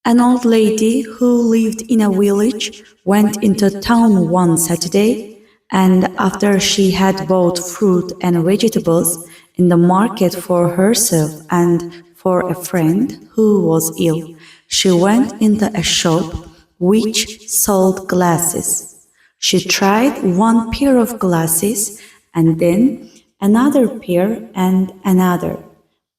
An old lady who lived in a village went into town one Saturday, and after she had bought fruit and vegetables in the market for herself and for a friend who was ill, she went into a shop which sold glasses. She tried one pair of glasses and then another pair and another,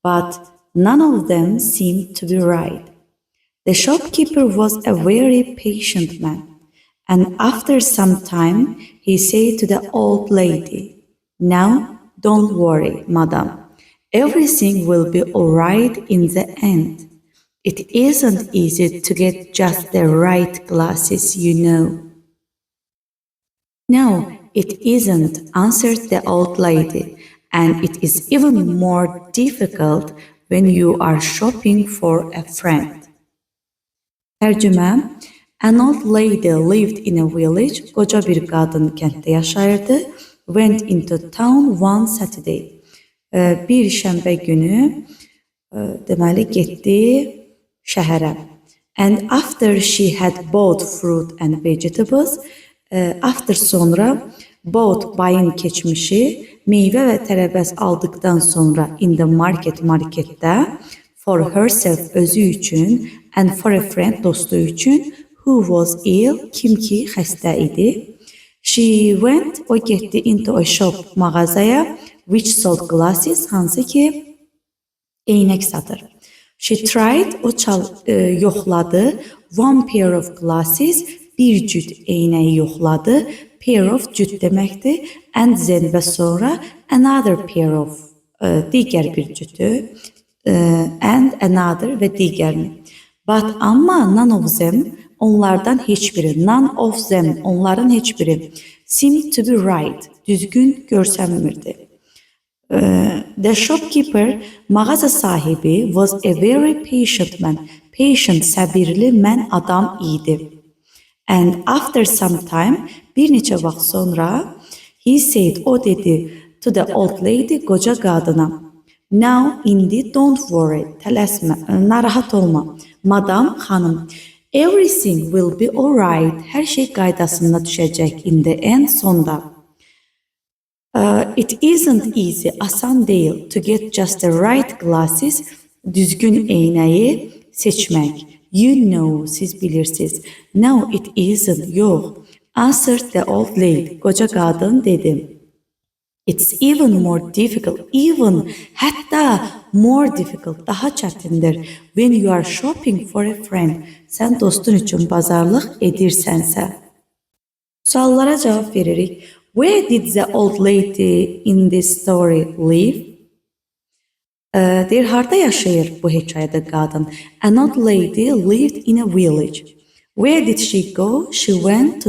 but none of them seemed to be right. The shopkeeper was a very patient man, and after some time he said to the old lady, "Now don't worry, madam. Everything will be all right in the end. It isn't easy to get just the right glasses, you know." "No, it isn't," answered the old lady, "and it is even more difficult when you are shopping for a friend." Tərcümə: An old lady lived in a village. Qoca bir qadın kənddə yaşayırdı. Went into town one Saturday. Bir şənbə günü deməli getdi şəhərə. And after she had bought fruit and vegetables, after sonra bought bayın keçmişi, meyvə və tərəvəz aldıqdan sonra in the marketdə for herself özü üçün and for a friend dostu üçün who was ill kim ki xəstə idi. She went o getdi into a shop mağazaya which sold glasses hansı ki eynək satır. She tried yoxladı one pair of glasses bir cüt eynəyi yoxladı. Pair of cüt deməkdir and then və sonra another pair of digər bir cütü and another və digərini. But amma none of them onlardan heç biri, none of them onların heç biri seemed to be right, düzgün görsənmirdi. The shopkeeper, mağaza sahibi, was a very patient man. Patient, səbirli mən adam idi. And after some time, bir neçə vaxt sonra, he said, o dedi to the old lady, qoca qadına, "Now, indi don't worry, tələsmə, narahat olma. Madam, xanım, everything will be all right. Hər şey qaydasına düşəcək in the end, sonda. It isn't easy, asan deyil to get just the right glasses, düzgün eynəyi seçmək. You know, siz bilirsiniz. No, it isn't, yox. Answered the old lady, qoca qadın dedi. It's even more difficult, even, hətta more difficult, daha çətindir when you are shopping for a friend, sən dostun üçün bazarlıq edirsənsə. Suallara cavab veririk. Where did the old lady in this story live? Deyir, harda yaşayır bu hekayədə qadın? An old lady lived in a village. Where did she go? She went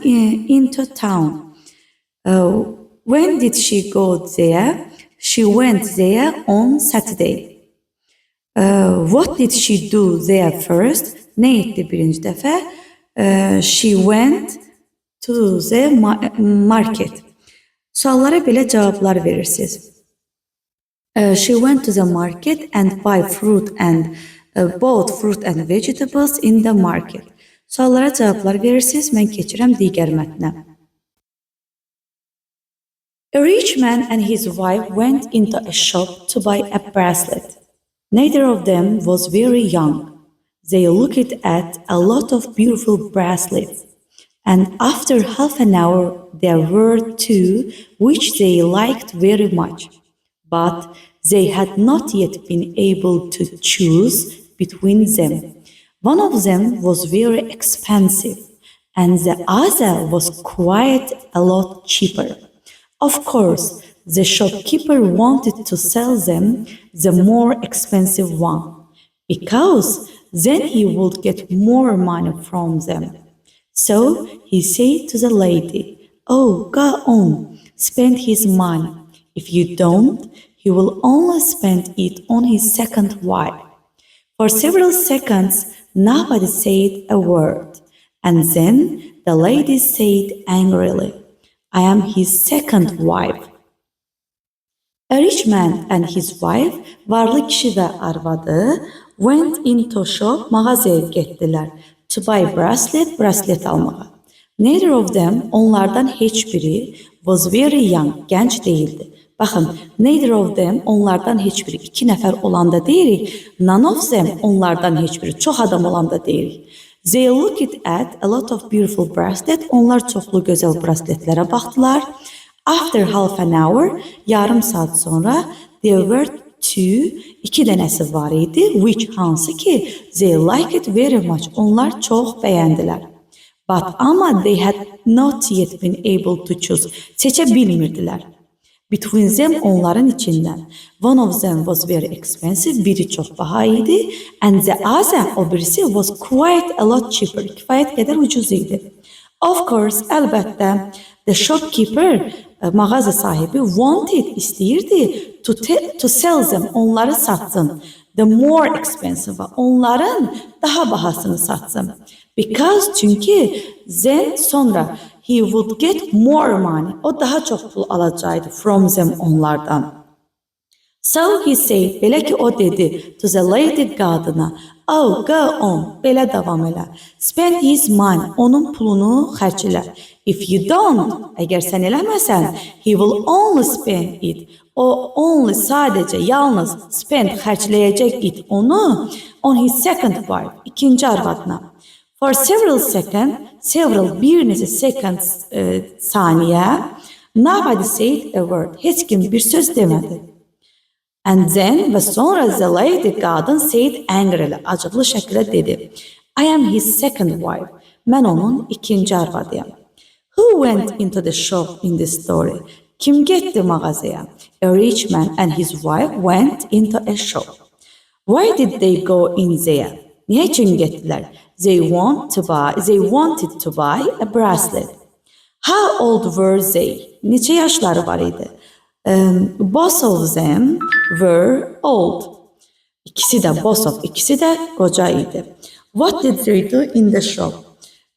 into town. When did she go there? She went there on Saturday. What did she do there first? Ne etdi birinci dəfə? She went to the market. Suallara belə cavablar verirsiniz. She went to the market and bought fruit and vegetables in the market. Suallara cavablar verirsiniz. Mən keçirəm digər mətnə. A rich man and his wife went into a shop to buy a bracelet. Neither of them was very young. They looked at a lot of beautiful bracelets, and after half an hour there were two which they liked very much, but they had not yet been able to choose between them. One of them was very expensive, and the other was quite a lot cheaper. Of course, the shopkeeper wanted to sell them the more expensive one, because then he would get more money from them. So he said to the lady, "Oh, go on, spend his money. If you don't, he will only spend it on his second wife." For several seconds, nobody said a word, and then the lady said angrily, "I am his second wife." A rich man and his wife, varlı kişi və arvadı, went into shop, mağazaya getdilər. To buy bracelet almağa. Neither of them, onlardan heç biri, was very young, gənc değildi. Baxın, neither of them, onlardan heç biri, 2 nəfər olanda deyirik. None of them, onlardan heç biri, çox adam olanda deyirik. They looked at a lot of beautiful bracelets. Onlar çoxlu gözəl braceletlərə baxdılar. After half an hour, yarım saat sonra, there were iki dənəsi var idi, which hansı ki, they liked it very much. Onlar çox bəyəndilər. But ama they had not yet been able to choose. Seçə bilmirdilər. Between them, onların içindən. One of them was very expensive, biri çox baha idi, and the other, o birisi, was quite a lot cheaper, kifayət qədər ucuz idi. Of course, əlbəttə, the shopkeeper, mağaza sahibi, wanted, istəyirdi to sell them, onları satsın. The more expensive, onların daha bahasını satsın. Because, çünkü then sonra he would get more money. O daha çok pul alacaqdı from them, onlardan. So he said, belə ki o dedi to the lady, qadına, oh, go on, belə davam elə. Spend his money, onun pulunu xərclə. If you don't, əgər sən eləməsən, he will only spend it. O only, sadəcə, yalnız spend, xərcləyəcək it onu on his second wife, ikinci arvadına. For several seconds, bir neçə second saniyə, nobody said a word. Heç kim bir söz demədi. And then, və sonra the lady, qadın, said angrily, acıqlı şəkildə dedi. I am his second wife. Mən onun ikinci arvadıyam. Who went into the shop in this story? Kim getdi mağazaya? A rich man and his wife went into a shop. Why did they go in there? Niyə üçün getdilər? They wanted to buy a bracelet. How old were they? Neçə yaşları var idi? Both of them were old. İkisi də qoca idi. What did they do in the shop?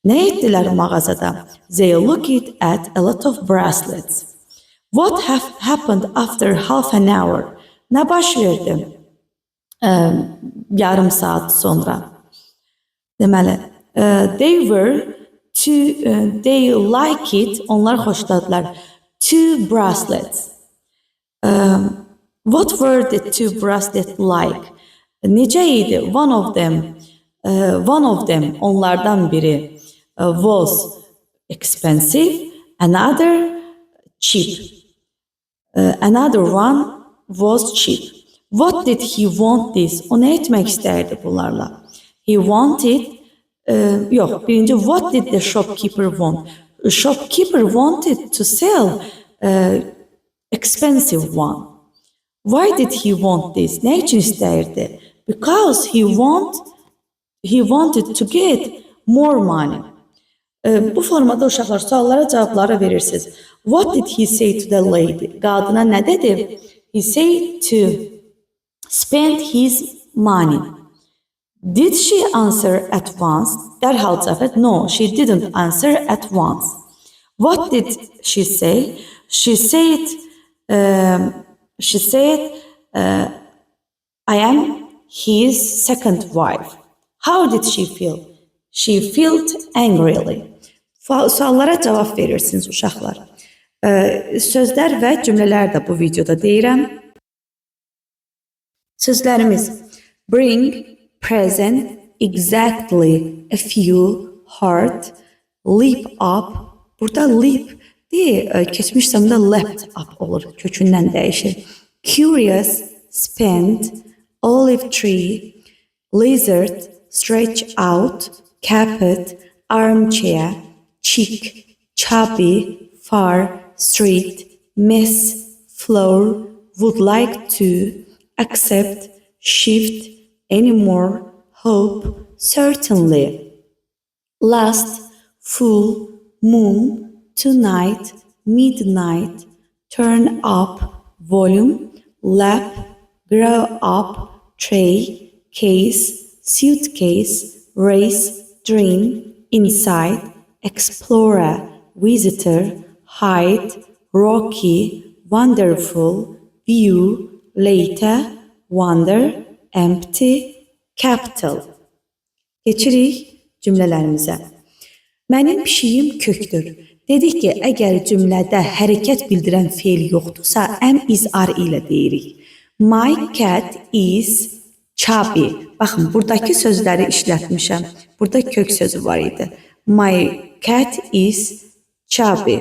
Nə etdilər mağazada? They looked at a lot of bracelets. What happened after half an hour? Nə baş verdi? Yarım saat sonra. Deməli, they like it, onlar xoşladılar. 2 bracelets. What were the 2 bracelets like? Necə idi? One of them, onlardan biri was expensive, another cheap. Another one was cheap. What did he want this? O nə etmək istərdi bunlarla? He wanted, birinci, what did the shopkeeper want? The shopkeeper wanted to sell expensive one. Why did he want this? Ne için istəyirdi? Because he wanted to get more money. Bu formada uşaqlar suallara cavabları verirsiniz. What did he say to the lady? Qadına nə dedi? He said to spend his money. Did she answer at once? Dərhal cavab et. No, she didn't answer at once. What did she say? She said, I am his second wife. How did she feel? She felt angrily. Suallara cavab verirsiniz uşaqlar. Sözlər və cümlələr də bu videoda deyirəm. Sözlərimiz bring, present, exactly, a few, hard, leap up. Burada leap deyil, keçmiş zamanda leapt up olur, kökündən dəyişir. Curious, spend, olive tree, lizard, stretch out, carpet, armchair, chick, chubby, far, street, mess, floor, would like to, accept, shift, anymore, hope, certainly. Last, full, moon, tonight, midnight, turn up, volume, lap, grow up, tray, case, suitcase, race, dream, inside, explorer, visitor, hide, rocky, wonderful, view, later, wonder, empty, capital. Keçirik cümlələrimizə. Mənim pişiyim kökdür. Dedik ki, əgər cümlədə hərəkət bildirən feil yoxdursa, am is are ilə deyirik. My cat is chubby. Baxın, buradakı sözləri işlətmişəm. Burada kök sözü var idi. My cat is chubby.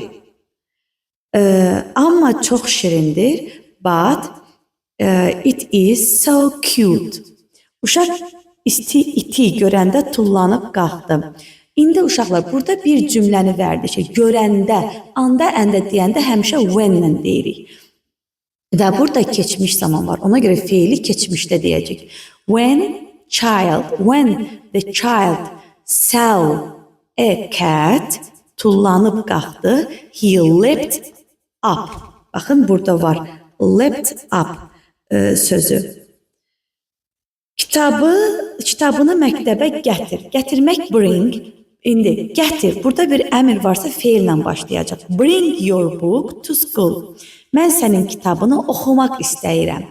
Amma çox şirindir. But it is so cute. Uşaq iti görəndə tullanıb qalxdı. İndi uşaqlar burada bir cümləni verdi ki, görəndə, anda, əndə deyəndə həmişə when-lə deyirik. Və burada keçmiş zaman var. Ona görə feili keçmişdə deyəcək. When the child saw a cat, tullanıb qalxdı, he leapt up. Baxın, burada var. Leapt up sözü. Kitabını məktəbə gətir. Gətirmək bring. İndi gətir. Burada bir əmr varsa feillə başlayacaq. Bring your book to school. Mən sənin kitabını oxumaq istəyirəm.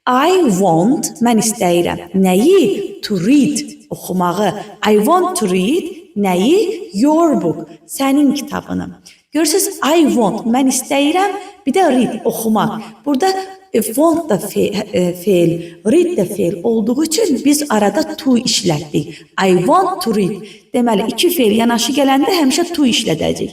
I want, mən istəyirəm. Nəyi? To read, oxumağı. I want to read, nəyi? Your book, sənin kitabını. Görürsünüz, I want, mən istəyirəm. Bir də read, oxumaq. Burada want da feil, read da feil olduğu üçün biz arada to işlətdik. I want to read. Deməli, iki feil yanaşı gələndə həmişə to işlədəcək.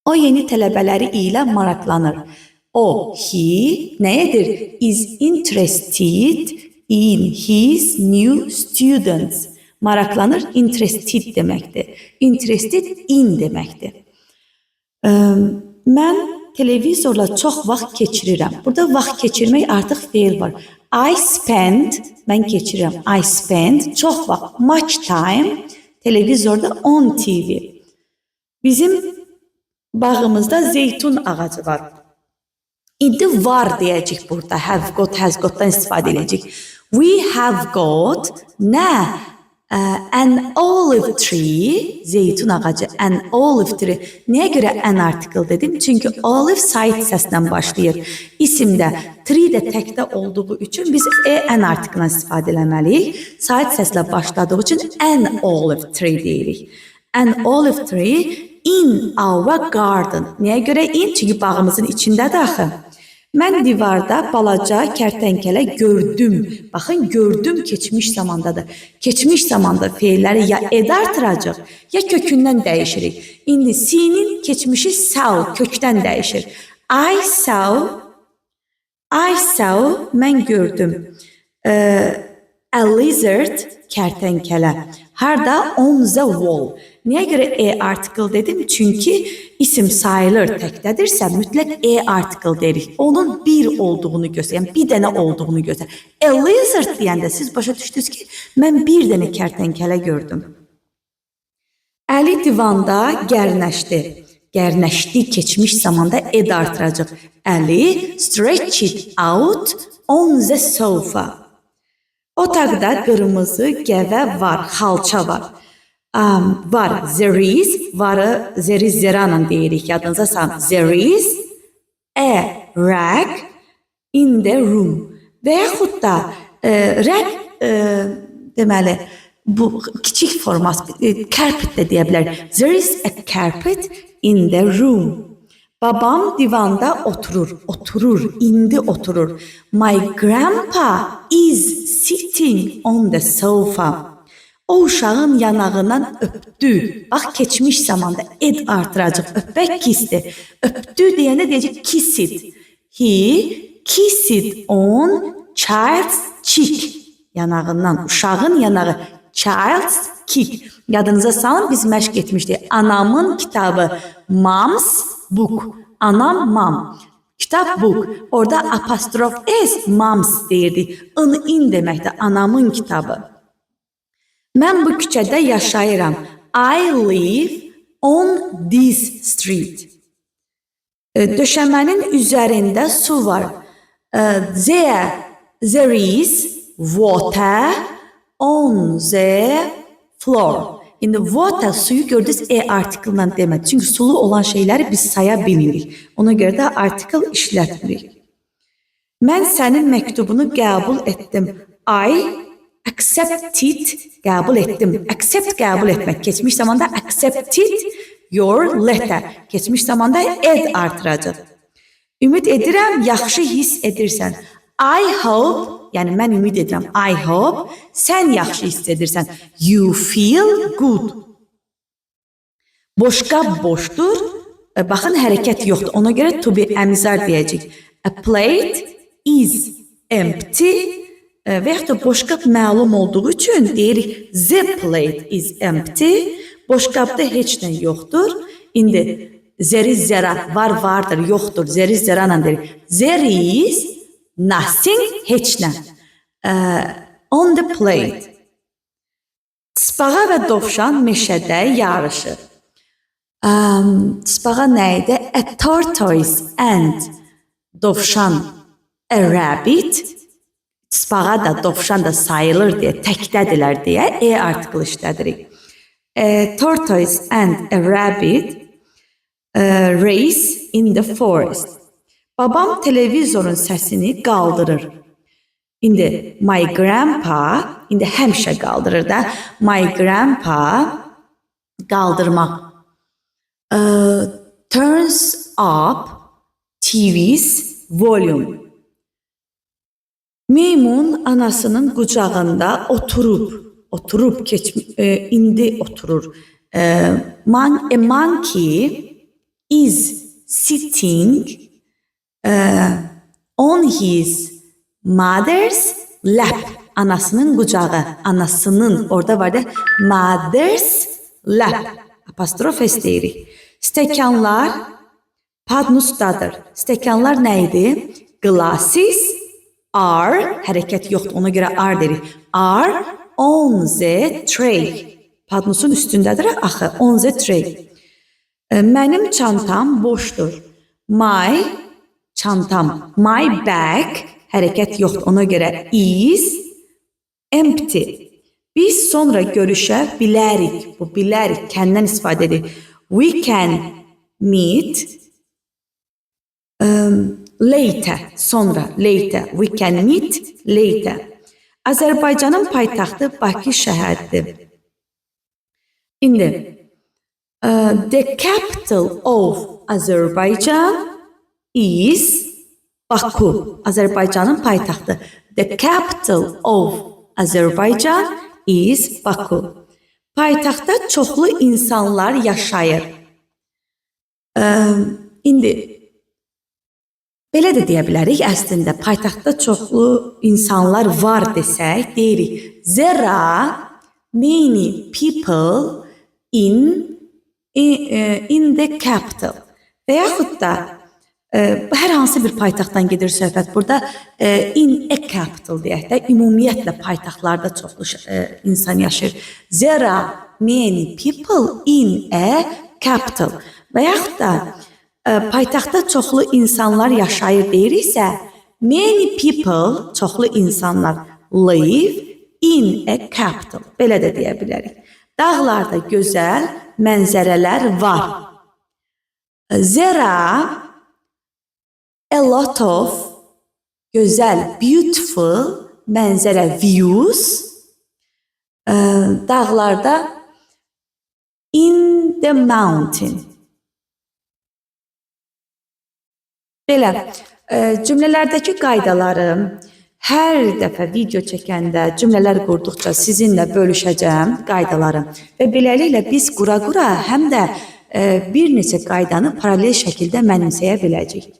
O yeni tələbələri ilə maraqlanır. O, he, nədir? Is interested in his new students. Maraqlanır, interested deməkdir. Interested in deməkdir. Mən televizorla çox vaxt keçirirəm. Burada vaxt keçirmək artıq feil var. I spend, mən keçirirəm. I spend, çox vaxt, much time, televizorda on TV. Bizim bağımızda zeytun ağacı var. İndi var deyəcək burada. Have got, has got'dan istifadə edəcək. We have got, nə? An olive tree, zeytun ağacı, an olive tree. Niyə görə an article dedim? Çünki olive sait səslə başlayır. İsimdə, tree də təkdə olduğu üçün biz an article-dan istifadə eləməliyik. Sait səslə başladığı üçün an olive tree deyirik. An olive tree in our garden. Niyə görə in? Çünki bağımızın içindədir axı. Mən divarda balaca kərtənkələ gördüm. Baxın, gördüm keçmiş zamandadır. Keçmiş zamanda feilləri ya ed artıracaq, ya kökündən dəyişirik. İndi C-nin keçmişi saw, kökdən dəyişir. I saw, mən gördüm. A lizard, kərtənkələ. Harda? On the wall. Niyə görə article dedim? Çünki isim sayılır təkdədirsə, mütləq article deyirik. Onun bir olduğunu göstərir, yəni bir dənə olduğunu göstərir. A lizard deyəndə siz başa düşdünüz ki, mən bir dənə kərtənkələ gördüm. Əli divanda gərnəşdi. Gərnəşdi keçmiş zamanda ed artıracaq. Əli stretched out on the sofa. Otaqda qırmızı gəvə var, xalça var. Var, there is, varı zeri zeranla deyirik, yadınıza salın. There is a rag in the room. Və yaxud da rag, deməli, bu kiçik forması, carpet də deyə bilər. There is a carpet in the room. Babam divanda oturur, indi oturur. My grandpa is sitting on the sofa. O uşağın yanağından öpdü. Bax, keçmiş zamanda ed artıracaq. Öpmək kissdir. Öpdü deyəndə deyəcək kissed. He kissed on child's cheek. Yanağından, uşağın yanağı. Child's cheek. Yadınıza salın, biz məşq etmişdik. Anamın kitabı. Mom's book. Anam, mom. Kitab book. Orada apostrof s, mom's deyirdik. In deməkdir, anamın kitabı. Mən bu küçədə yaşayıram. I live on this street. Döşəmənin üzərində su var. There is water on the floor. İndi water, suyu gördünüz, article-dan demək. Çünki sulu olan şeyləri biz saya bilmirik. Ona görə də article işlətmirik. Mən sənin məktubunu qəbul etdim. I accepted, qəbul etdim. Accept qəbul etmək. Keçmiş zamanda accepted your letter. Keçmiş zamanda ed artıracaq. Ümid edirəm, yaxşı hiss edirsən. I hope, yəni mən ümid edirəm. I hope, sən yaxşı hiss edirsən. You feel good. Boşqab boşdur. Baxın, hərəkət yoxdur. Ona görə to be əmizar deyəcək. A plate is empty. Və yaxud da boşqab məlum olduğu üçün deyirik the plate is empty. Boşqabda heç nə yoxdur. İndi there is zera, var vardır, yoxdur. There is zera ilə deyirik. There is nothing, heç nə. On the plate. Tısbağa və dovşan meşədə yarışır. Tısbağa nə idi? A tortoise and dovşan, a rabbit. Tısbağa da dovşan da sayılır deyə, təkdədirlər deyə article işlədirik. A tortoise and a rabbit race in the forest. Babam televizorun səsini qaldırır. İndi my grandpa, indi həmişə qaldırır da. My grandpa qaldırmaq. Turns up TV's volume. Meymun anasının qucağında oturub indi oturur. A monkey is sitting on his mother's lap. Anasının qucağı, anasının orada var da mother's lap. Apostrof S deyirik. Stəkanlar padnusdadır. Stəkanlar nə idi? Glasses are, hərəkət yoxdur, ona görə are deyirik. Are on the tray. Padnusun üstündədir axı, on the tray. Mənim çantam boşdur. My çantam, my bag, hərəkət yoxdur, ona görə is empty. Biz sonra görüşə bilərik. Bu bilərik, kəndən istifadə edir. We can meet later. Sonra, later. We can meet later. Azərbaycanın paytaxtı Bakı şəhəridir. İndi, the capital of Azerbaijan is Baku. Azərbaycanın paytaxtı. The capital of Azerbaijan is Baku. Paytaxtda çoxlu insanlar yaşayır. İndi belə də deyə bilərik, əslində paytaxtda çoxlu insanlar var desək, deyirik there are many people in the capital. Və yaxud da hər hansı bir paytaxtdan gedir söhbət. Burada in a capital deyək də, ümumiyyətlə paytaxtlarda çoxlu insan yaşayır. There are many people in a capital. Və yaxud da paytaxtda çoxlu insanlar yaşayır deyiriksə, many people, çoxlu insanlar live in a capital. Belə də deyə bilərik. Dağlarda gözəl mənzərələr var. There are a lot of gözəl, beautiful mənzərə, views, dağlarda in the mountain. Belə, cümlələrdəki qaydaları hər dəfə video çəkəndə, cümlələr qurduqca sizinlə bölüşəcəm qaydaları və beləliklə biz qura-qura həm də bir neçə qaydanı paralel şəkildə mənimsəyə biləcəyik.